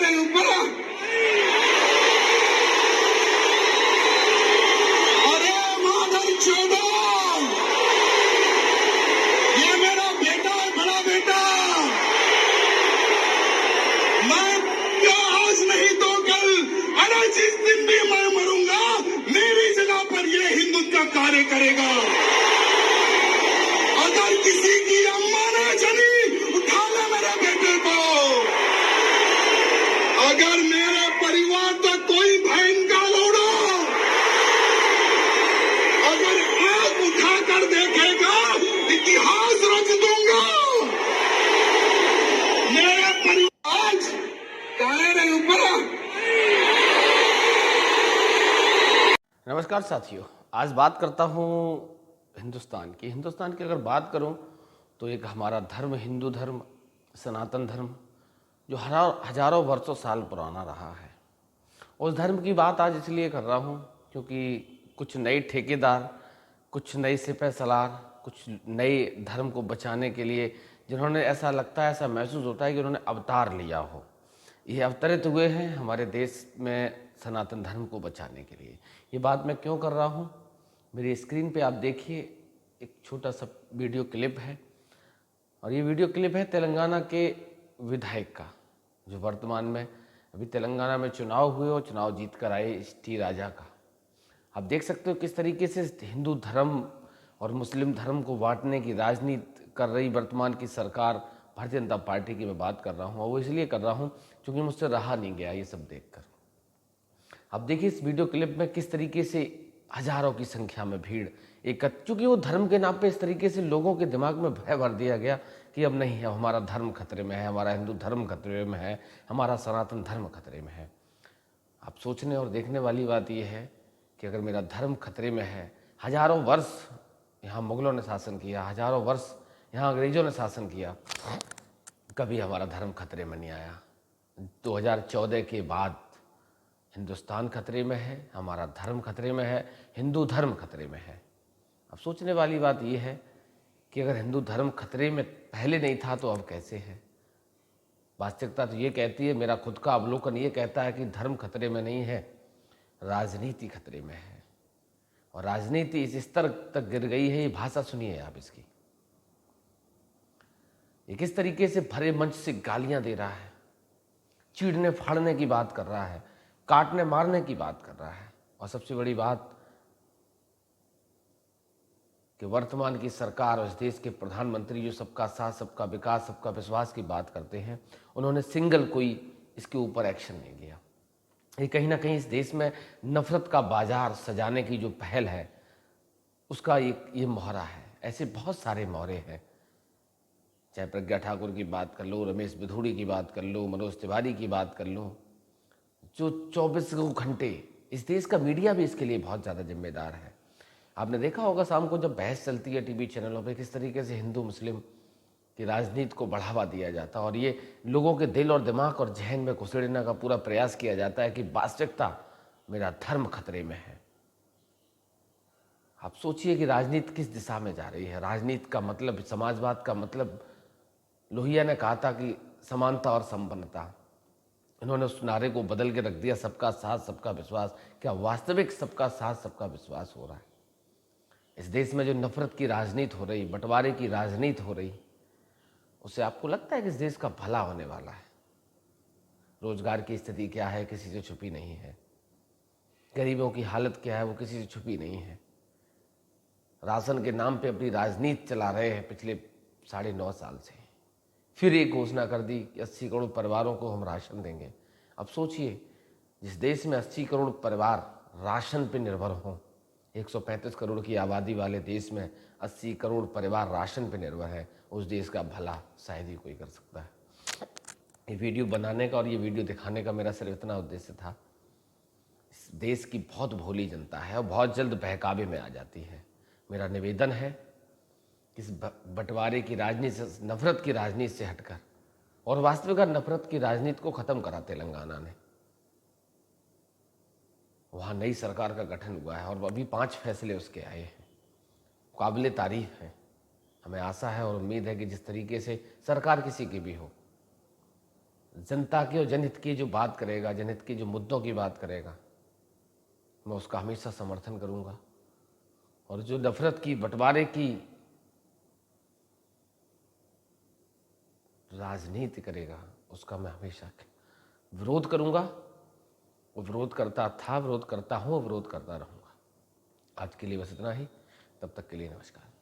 रही हूं बड़ा। अरे माधर चोदो, ये मेरा बेटा है, बड़ा बेटा। मैं क्या आज नहीं तो कल, अरे जिस दिन भी मैं मरूंगा मेरी जगह पर ये हिंदुत्व का कार्य करेगा। अगर किसी की अम्मा ने चली, उठा ले मेरे बेटे को। अगर मेरे परिवार का कोई बहन का लोड़ा अगर आंख उठाकर देखेगा, इतिहास रच दूंगा। मेरे परिवार आज कह रहे ऊपर। नमस्कार साथियों, आज बात करता हूँ हिंदुस्तान की अगर बात करूँ तो एक हमारा धर्म, हिंदू धर्म, सनातन धर्म, जो हजारों वर्षों साल पुराना रहा है, उस धर्म की बात आज इसलिए कर रहा हूँ क्योंकि कुछ नए ठेकेदार, कुछ नए सिपह सलार, कुछ नए धर्म को बचाने के लिए जिन्होंने, ऐसा लगता है, ऐसा महसूस होता है कि उन्होंने अवतार लिया हो, ये अवतरित हुए हैं हमारे देश में सनातन धर्म को बचाने के लिए। ये बात मैं क्यों कर रहा हूँ, मेरी स्क्रीन पे आप देखिए, एक छोटा सा वीडियो क्लिप है, और ये वीडियो क्लिप है तेलंगाना के विधायक का, जो वर्तमान में अभी तेलंगाना में चुनाव हुए और चुनाव जीत कर आए, टी राजा का। आप देख सकते हो किस तरीके से हिंदू धर्म और मुस्लिम धर्म को बांटने की राजनीति कर रही वर्तमान की सरकार भारतीय जनता पार्टी की मैं बात कर रहा हूँ, और वो इसलिए कर रहा हूँ क्योंकि मुझसे रहा नहीं गया ये सब देखकर। अब देखिए इस वीडियो क्लिप में किस तरीके से हजारों की संख्या में भीड़ क्योंकि वो धर्म के नाम पे इस तरीके से लोगों के दिमाग में भय भर दिया गया कि अब नहीं है, हमारा धर्म खतरे में है, हमारा हिंदू धर्म खतरे में है, हमारा सनातन धर्म खतरे में है। अब सोचने और देखने वाली बात यह है कि अगर मेरा धर्म खतरे में है, हजारों वर्ष यहाँ मुगलों ने शासन किया, हजारों वर्ष यहाँ अंग्रेजों ने शासन किया, कभी हमारा धर्म खतरे में नहीं आया। 2014 के बाद हिंदुस्तान खतरे में है, हमारा धर्म खतरे में है, हिंदू धर्म खतरे में है। अब सोचने वाली बात यह है कि अगर हिंदू धर्म खतरे में पहले नहीं था तो अब कैसे है। वास्तविकता तो ये कहती है, मेरा खुद का अवलोकन ये कहता है कि धर्म खतरे में नहीं है, राजनीति खतरे में है। और राजनीति इस स्तर तक गिर गई है, ये भाषा सुनिए आप इसकी, ये किस तरीके से भरे मंच से गालियां दे रहा है, चीड़ने फाड़ने की बात कर रहा है, काटने मारने की बात कर रहा है। और सबसे बड़ी बात कि वर्तमान की सरकार और इस देश के प्रधानमंत्री जो सबका साथ, सबका विकास, सबका विश्वास की बात करते हैं, उन्होंने सिंगल कोई इसके ऊपर एक्शन नहीं लिया। ये कहीं ना कहीं इस देश में नफरत का बाजार सजाने की जो पहल है उसका ये मोहरा है। ऐसे बहुत सारे मोहरे हैं, चाहे प्रज्ञा ठाकुर की बात कर लो, रमेश बिधूड़ी की बात कर लो, मनोज तिवारी की बात कर लो, जो 24 घंटे इस देश का मीडिया भी इसके लिए बहुत ज़्यादा जिम्मेदार है। आपने देखा होगा शाम को जब बहस चलती है टीवी चैनलों पे, किस तरीके से हिंदू मुस्लिम की राजनीति को बढ़ावा दिया जाता है, और ये लोगों के दिल और दिमाग और जहन में घुसेड़ने का पूरा प्रयास किया जाता है कि वास्तविकता मेरा धर्म खतरे में है। आप सोचिए कि राजनीति किस दिशा में जा रही है। राजनीति का मतलब, समाजवाद का मतलब, लोहिया ने कहा था कि समानता और संपन्नता, इन्होंने उस नारे को बदल के रख दिया सबका साथ सबका विश्वास। क्या वास्तविक सबका साथ सबका विश्वास हो रहा है? इस देश में जो नफरत की राजनीति हो रही, बंटवारे की राजनीति हो रही, उससे आपको लगता है कि इस देश का भला होने वाला है? रोजगार की स्थिति क्या है, किसी से छुपी नहीं है। गरीबों की हालत क्या है, वो किसी से छुपी नहीं है। राशन के नाम पे अपनी राजनीति चला रहे हैं पिछले 9.5 साल से। फिर एक घोषणा कर दी कि 80 करोड़ परिवारों को हम राशन देंगे। अब सोचिए, जिस देश में 80 करोड़ परिवार राशन पे निर्भर हों, 135 करोड़ की आबादी वाले देश में 80 करोड़ परिवार राशन पे निर्भर है, उस देश का भला शायद ही कोई कर सकता है। ये वीडियो बनाने का और ये वीडियो दिखाने का मेरा सिर्फ इतना उद्देश्य था, इस देश की बहुत भोली जनता है और बहुत जल्द बहकावे में आ जाती है। मेरा निवेदन है इस बंटवारे की राजनीति से, नफरत की राजनीति से हटकर, और वास्तविक नफरत की राजनीति को खत्म करा तेलंगाना ने। वहाँ नई सरकार का गठन हुआ है और अभी 5 फैसले उसके आए हैं, काबिले तारीफ हैं। हमें आशा है और उम्मीद है कि जिस तरीके से सरकार किसी की भी हो, जनता की और जनहित की जो बात करेगा, जनहित के जो मुद्दों की बात करेगा, मैं उसका हमेशा समर्थन करूंगा। और जो नफरत की, बंटवारे की राजनीति करेगा, उसका मैं हमेशा विरोध करूंगा। वो विरोध करता था, विरोध करता हूं, विरोध करता रहूंगा। आज के लिए बस इतना ही। तब तक के लिए नमस्कार।